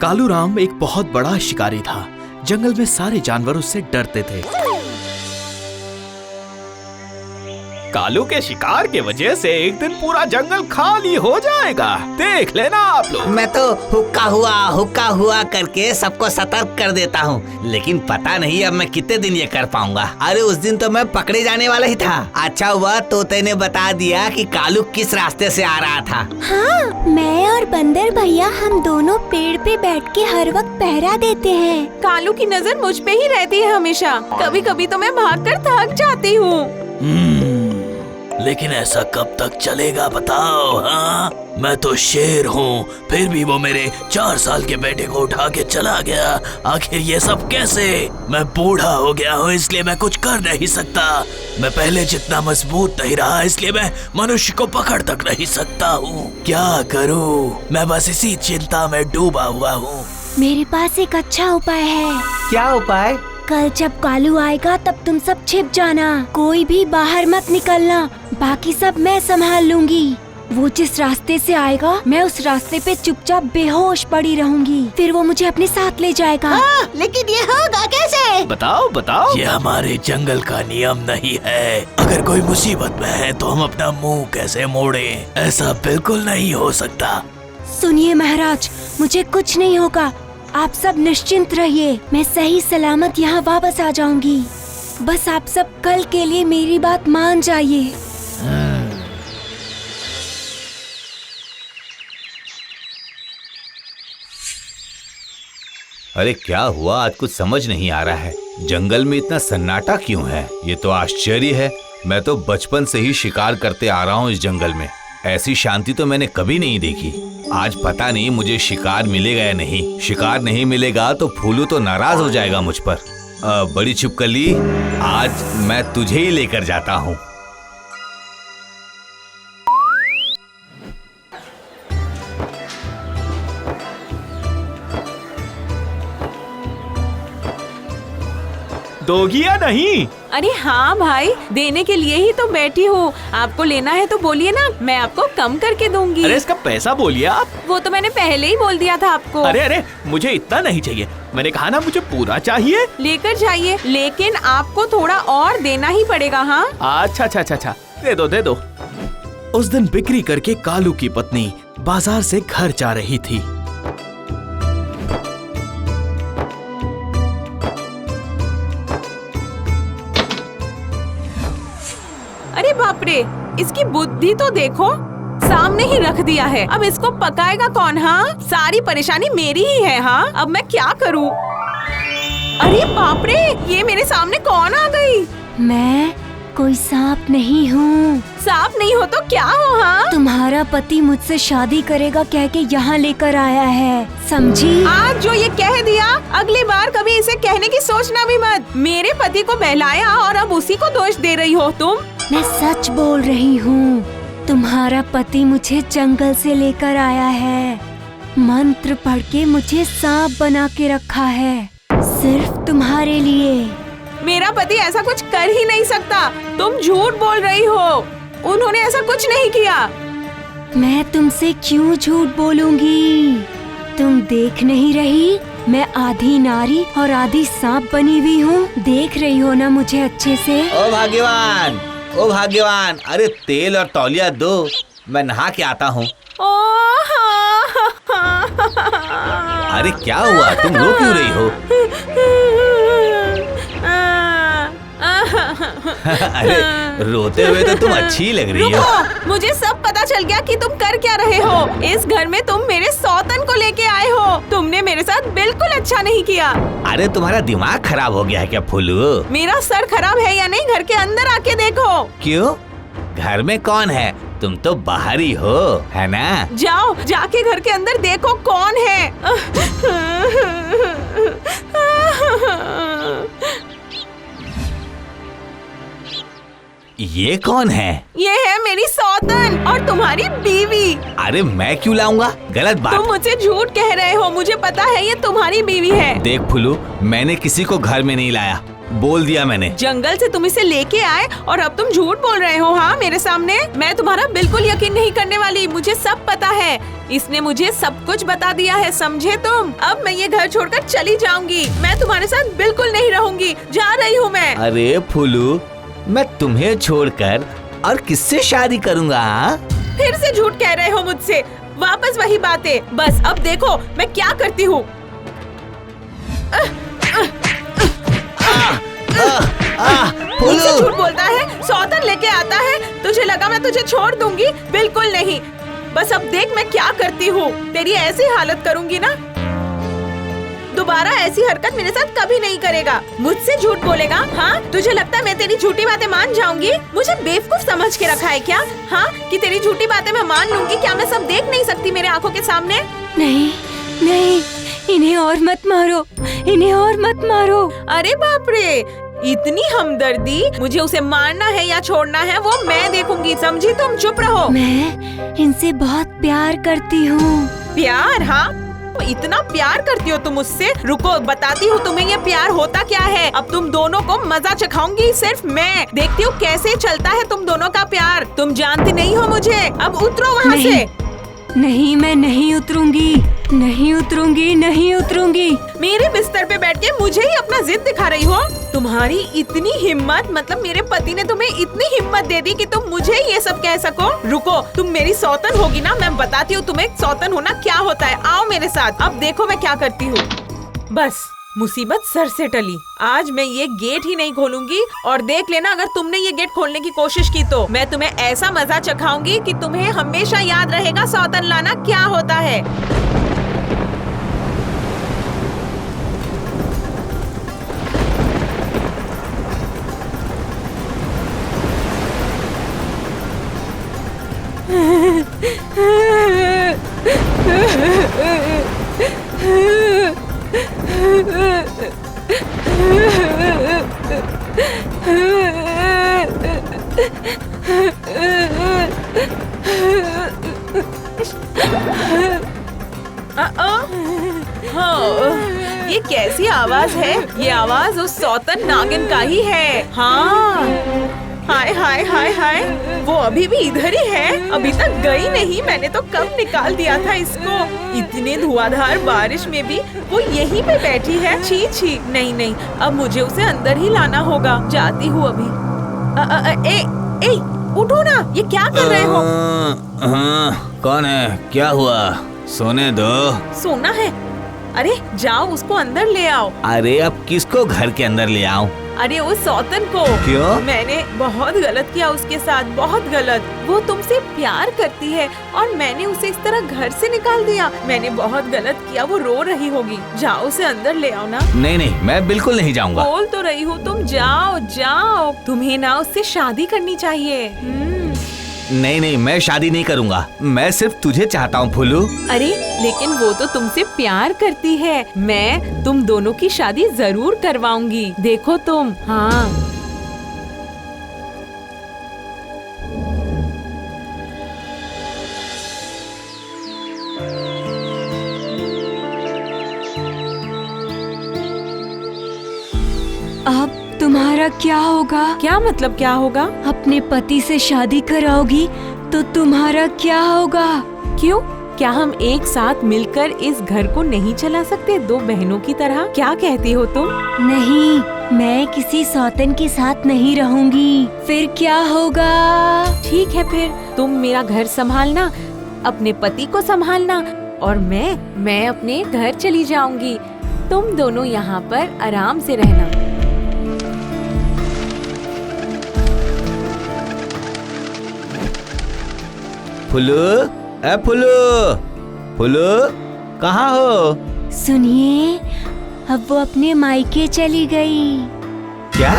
कालू राम एक बहुत बड़ा शिकारी था। जंगल में सारे जानवर उससे डरते थे। कालू के शिकार के वजह से एक दिन पूरा जंगल खाली हो जाएगा, देख लेना आप लोग। मैं तो हुक्का हुआ करके सबको सतर्क कर देता हूँ, लेकिन पता नहीं अब मैं कितने दिन ये कर पाऊंगा। अरे उस दिन तो मैं पकड़े जाने वाला ही था। अच्छा हुआ तोते ने बता दिया कि कालू किस रास्ते से आ रहा था। हाँ, मैं और बंदर भैया हम दोनों पेड़ पे बैठ के हर वक्त पहरा देते हैं। कालू की नजर मुझ पे ही रहती है हमेशा। कभी कभी तो मैं भागकर थक जाती हूँ। लेकिन ऐसा कब तक चलेगा बताओ? हाँ, मैं तो शेर हूँ, फिर भी वो मेरे 4 साल के बेटे को उठा के चला गया। आखिर ये सब कैसे? मैं बूढ़ा हो गया हूँ, इसलिए मैं कुछ कर नहीं सकता। मैं पहले जितना मजबूत नहीं रहा, इसलिए मैं मनुष्य को पकड़ तक नहीं सकता हूँ। क्या करूँ? मैं बस इसी चिंता में डूबा हुआ हूँ। मेरे पास एक अच्छा उपाय है। क्या उपाय? कल जब कालू आएगा तब तुम सब छिप जाना, कोई भी बाहर मत निकलना, बाकी सब मैं संभाल लूंगी। वो जिस रास्ते से आएगा मैं उस रास्ते पे चुपचाप बेहोश पड़ी रहूंगी, फिर वो मुझे अपने साथ ले जाएगा। लेकिन ये होगा कैसे? बताओ बताओ। ये हमारे जंगल का नियम नहीं है। अगर कोई मुसीबत में है तो हम अपना मुंह कैसे मोड़े? ऐसा बिल्कुल नहीं हो सकता। सुनिए महाराज, मुझे कुछ नहीं होगा, आप सब निश्चिंत रहिए। मैं सही सलामत यहाँ वापस आ जाऊंगी। बस आप सब कल के लिए मेरी बात मान जाइए। अरे क्या हुआ? आज कुछ समझ नहीं आ रहा है। जंगल में इतना सन्नाटा क्यों है? ये तो आश्चर्य है। मैं तो बचपन से ही शिकार करते आ रहा हूँ इस जंगल में। ऐसी शांति तो मैंने कभी नहीं देखी। आज पता नहीं मुझे शिकार मिलेगा या नहीं। शिकार नहीं मिलेगा तो फूलू तो नाराज हो जाएगा मुझ पर। बड़ी छिपकली, आज मैं तुझे ही लेकर जाता हूँ। दोगी या नहीं? अरे हाँ भाई, देने के लिए ही तो बैठी हूँ। आपको लेना है तो बोलिए ना, मैं आपको कम करके दूंगी। अरे इसका पैसा बोलिए आप। वो तो मैंने पहले ही बोल दिया था आपको। अरे मुझे इतना नहीं चाहिए, मैंने कहा ना मुझे पूरा चाहिए। लेकर जाइए, लेकिन आपको थोड़ा और देना ही पड़ेगा। हाँ अच्छा, दे दो। उस दिन बिक्री करके कालू की पत्नी बाजार से घर जा रही थी। अरे बाप रे, इसकी बुद्धि तो देखो, सामने ही रख दिया है। अब इसको पकाएगा कौन? हाँ, सारी परेशानी मेरी ही है। हाँ, अब मैं क्या करूँ? अरे बाप रे, ये मेरे सामने कौन आ गई? मैं कोई सांप नहीं हूँ। सांप नहीं हो तो क्या हो? हाँ, तुम्हारा पति मुझसे शादी करेगा कह के यहाँ लेकर आया है, समझी? आज जो ये कह दिया, अगली बार कभी इसे कहने की सोचना भी मत। मेरे पति को बहलाया और अब उसी को दोष दे रही हो तुम। मैं सच बोल रही हूँ। तुम्हारा पति मुझे जंगल से लेकर आया है। मंत्र पढ़ के मुझे सांप बना के रखा है, सिर्फ तुम्हारे लिए। मेरा पति ऐसा कुछ कर ही नहीं सकता। तुम झूठ बोल रही हो। उन्होंने ऐसा कुछ नहीं किया। मैं तुमसे क्यों झूठ बोलूंगी? तुम देख नहीं रही? मैं आधी नारी और आधी सांप बनी हुई हूँ। देख रही हो ना मुझे अच्छे से? ओ भाग्यवान, अरे तेल और तौलिया दो, मैं नहा के आता हूँ। अरे क्या हुआ? तुम रो क्यों रही हो? अरे रोते हुए तो तुम अच्छी लग रही हो। मुझे सब पता चल गया कि तुम कर क्या रहे हो। इस घर में तुम मेरे सौतन को लेके आए हो। तुमने मेरे साथ बिल्कुल अच्छा नहीं किया। अरे तुम्हारा दिमाग खराब हो गया है क्या फूलू? मेरा सर खराब है या नहीं, घर के अंदर आके देखो। क्यों? घर में कौन है? तुम तो बाहर ही हो, है ना? जाओ, जाके घर के अंदर देखो कौन है। ये कौन है? ये है मेरी सौतन और तुम्हारी बीवी। अरे मैं क्यों लाऊंगा? गलत बात। तुम मुझसे झूठ कह रहे हो, मुझे पता है ये तुम्हारी बीवी है। देख फुलू, मैंने किसी को घर में नहीं लाया। बोल दिया मैंने। जंगल से तुम इसे लेके आए और अब तुम झूठ बोल रहे हो। हाँ, मेरे सामने। मैं तुम्हारा बिल्कुल यकीन नहीं करने वाली, मुझे सब पता है। इसने मुझे सब कुछ बता दिया है, समझे तुम? अब मैं ये घर छोड़कर चली जाऊंगी। मैं तुम्हारे साथ बिल्कुल नहीं रहूंगी, जा रही हूँ मैं। अरे फुलू, मैं तुम्हें छोड़कर और किससे शादी करूँगा? फिर से झूठ कह रहे हो मुझसे, वापस वही बातें। बस अब देखो मैं क्या करती हूँ। मुझसे झूठ बोलता है, सौतन लेके आता है। तुझे लगा मैं तुझे छोड़ दूंगी? बिल्कुल नहीं। बस अब देख मैं क्या करती हूँ। तेरी ऐसी हालत करूंगी ना, दोबारा ऐसी हरकत मेरे साथ कभी नहीं करेगा। मुझसे झूठ बोलेगा? हाँ, तुझे लगता है मैं तेरी झूठी बातें मान जाऊंगी? मुझे बेवकूफ समझ के रखा है क्या? हाँ, कि तेरी झूठी बातें मैं मान लूंगी? क्या मैं सब देख नहीं सकती मेरे आंखों के सामने? नहीं नहीं, इन्हें और मत मारो, इन्हें और मत मारो। अरे बाप रे, इतनी हमदर्दी! मुझे उसे मारना है या छोड़ना है वो मैं देखूंगी, समझी तुम? चुप रहो। मैं इनसे बहुत प्यार करती हूँ। प्यार? हाँ, इतना प्यार करती हो तुम मुझसे? रुको, बताती हूँ तुम्हें ये प्यार होता क्या है। अब तुम दोनों को मजा चखाऊंगी, सिर्फ मैं। देखती हूँ कैसे चलता है तुम दोनों का प्यार। तुम जानती नहीं हो मुझे। अब उतरो वहाँ से। नहीं, मैं नहीं उतरूंगी, नहीं उतरूंगी, नहीं उतरूंगी। मेरे बिस्तर पे बैठ के मुझे ही अपना जिद दिखा रही हो? तुम्हारी इतनी हिम्मत, मतलब मेरे पति ने तुम्हें इतनी हिम्मत दे दी कि तुम मुझे ये सब कह सको? रुको, तुम मेरी सौतन होगी ना, मैं बताती हूँ तुम्हें सौतन होना क्या होता है। आओ मेरे साथ। अब देखो मैं क्या करती हूँ। बस मुसीबत सर से टली। आज मैं ये गेट ही नहीं खोलूंगी, और देख लेना अगर तुमने ये गेट खोलने की कोशिश की तो मैं तुम्हें ऐसा मजा चखाऊंगी कि तुम्हें हमेशा याद रहेगा सौतन लाना क्या होता है। ये कैसी आवाज है? ये आवाज उस सौतन नागिन का ही है। हाँ, हाय हाय हाय हाय, वो अभी भी इधर ही है, अभी तक गई नहीं। मैंने तो कब निकाल दिया था इसको। इतने धुआंधार बारिश में भी वो यहीं पे बैठी है। छी छी, नहीं नहीं, अब मुझे उसे अंदर ही लाना होगा। जाती हूँ अभी। ए, उठो ना, ये क्या कर रहे हो? कौन है? क्या हुआ? सोने दो। सोना है? अरे जाओ, उसको अंदर ले आओ। अरे अब किसको घर के अंदर ले आऊं? अरे वो सौतन को। क्यों? मैंने बहुत गलत किया उसके साथ, बहुत गलत। वो तुमसे प्यार करती है और मैंने उसे इस तरह घर से निकाल दिया। मैंने बहुत गलत किया, वो रो रही होगी। जाओ उसे अंदर ले आओ ना। नहीं नहीं, मैं बिल्कुल नहीं जाऊंगा। बोल तो रही हूँ, तुम जाओ जाओ। तुम्हें ना उससे शादी करनी चाहिए। नहीं नहीं, मैं शादी नहीं करूंगा। मैं सिर्फ तुझे चाहता हूँ फुलू। अरे लेकिन वो तो तुमसे प्यार करती है। मैं तुम दोनों की शादी जरूर करवाऊंगी, देखो तुम। हाँ, अब तुम्हारा क्या होगा? क्या मतलब क्या होगा? अपने पति से शादी कराओगी तो तुम्हारा क्या होगा? क्यों? क्या हम एक साथ मिलकर इस घर को नहीं चला सकते, दो बहनों की तरह? क्या कहती हो तुम? नहीं, मैं किसी सौतन के साथ नहीं रहूंगी। फिर क्या होगा? ठीक है, फिर तुम मेरा घर संभालना, अपने पति को संभालना, और मैं अपने घर चली जाऊंगी। तुम दोनों यहाँ पर आराम से रहना। फुलू, ए फुलू, फुलू, कहाँ हो? सुनिए, अब वो अपने मायके चली गई। क्या?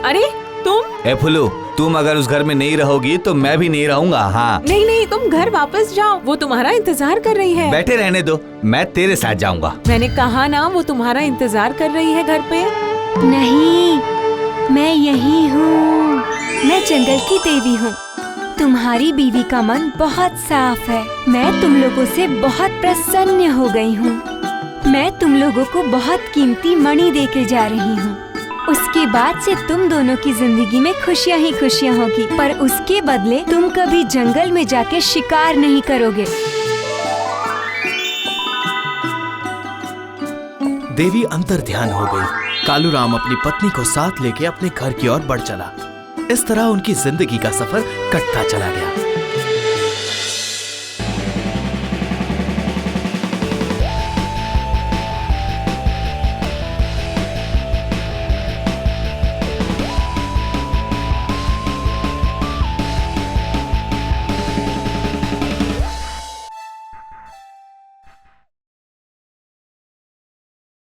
अरे तुम? ए फुलू, तुम अगर उस घर में नहीं रहोगी तो मैं भी नहीं रहूंगा। हाँ, नहीं नहीं, तुम घर वापस जाओ, वो तुम्हारा इंतजार कर रही है। बैठे रहने दो, मैं तेरे साथ जाऊंगा। मैंने कहा ना, वो तुम्हारा इंतजार कर रही है घर पे। नहीं, मैं यही हूँ। मैं जंगल की देवी हूँ। तुम्हारी बीवी का मन बहुत साफ है। मैं तुम लोगों से बहुत प्रसन्न हो गई हूँ। मैं तुम लोगों को बहुत कीमती मणि देके जा रही हूँ। उसके बाद से तुम दोनों की जिंदगी में खुशियाँ ही खुशियाँ होगी, पर उसके बदले तुम कभी जंगल में जाके शिकार नहीं करोगे। देवी अंतर्ध्यान हो गई। कालूराम अपनी पत्नी को साथ लेके अपने घर की ओर बढ़ चला। इस तरह उनकी जिंदगी का सफर कटता चला गया।